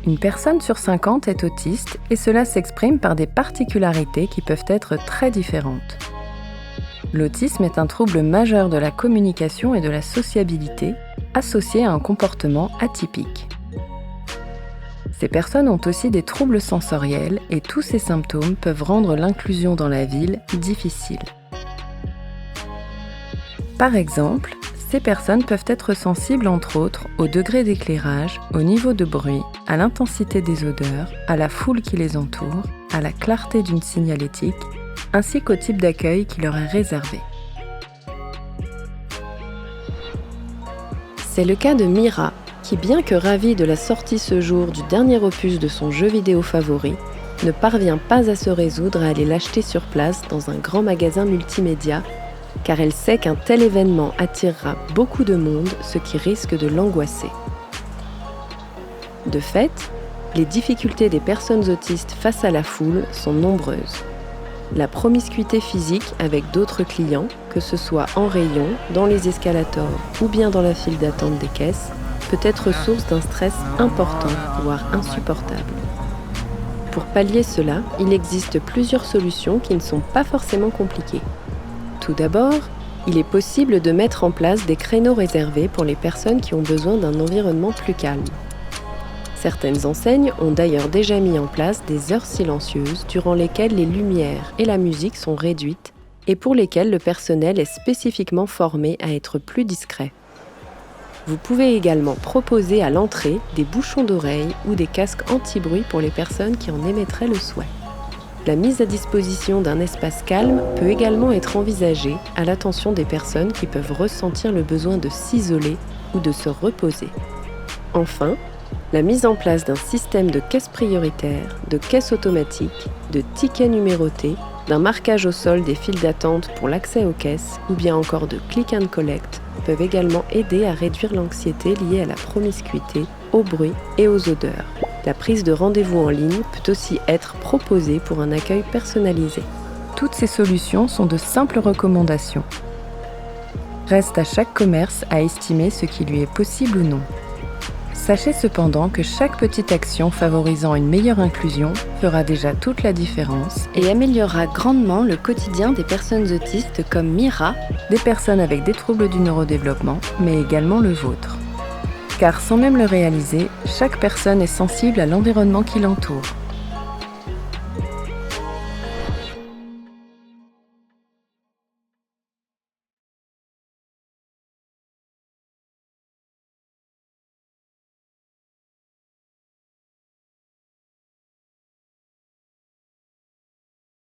Une personne sur 50 est autiste et cela s'exprime par des particularités qui peuvent être très différentes. L'autisme est un trouble majeur de la communication et de la sociabilité, associé à un comportement atypique. Ces personnes ont aussi des troubles sensoriels et tous ces symptômes peuvent rendre l'inclusion dans la ville difficile. Par exemple, ces personnes peuvent être sensibles entre autres au degré d'éclairage, au niveau de bruit, à l'intensité des odeurs, à la foule qui les entoure, à la clarté d'une signalétique, ainsi qu'au type d'accueil qui leur est réservé. C'est le cas de Mira, qui bien que ravie de la sortie ce jour du dernier opus de son jeu vidéo favori, ne parvient pas à se résoudre à aller l'acheter sur place dans un grand magasin multimédia, car elle sait qu'un tel événement attirera beaucoup de monde, ce qui risque de l'angoisser. De fait, les difficultés des personnes autistes face à la foule sont nombreuses. La promiscuité physique avec d'autres clients, que ce soit en rayon, dans les escalators ou bien dans la file d'attente des caisses, peut être source d'un stress important, voire insupportable. Pour pallier cela, il existe plusieurs solutions qui ne sont pas forcément compliquées. Tout d'abord, il est possible de mettre en place des créneaux réservés pour les personnes qui ont besoin d'un environnement plus calme. Certaines enseignes ont d'ailleurs déjà mis en place des heures silencieuses durant lesquelles les lumières et la musique sont réduites et pour lesquelles le personnel est spécifiquement formé à être plus discret. Vous pouvez également proposer à l'entrée des bouchons d'oreilles ou des casques anti-bruit pour les personnes qui en émettraient le souhait. La mise à disposition d'un espace calme peut également être envisagée à l'attention des personnes qui peuvent ressentir le besoin de s'isoler ou de se reposer. Enfin, la mise en place d'un système de caisse prioritaire, de caisse automatique, de tickets numérotés, d'un marquage au sol des files d'attente pour l'accès aux caisses ou bien encore de click and collect peuvent également aider à réduire l'anxiété liée à la promiscuité, au bruit et aux odeurs. La prise de rendez-vous en ligne peut aussi être proposée pour un accueil personnalisé. Toutes ces solutions sont de simples recommandations. Reste à chaque commerce à estimer ce qui lui est possible ou non. Sachez cependant que chaque petite action favorisant une meilleure inclusion fera déjà toute la différence et améliorera grandement le quotidien des personnes autistes comme Mira, des personnes avec des troubles du neurodéveloppement, mais également le vôtre. Car sans même le réaliser, chaque personne est sensible à l'environnement qui l'entoure.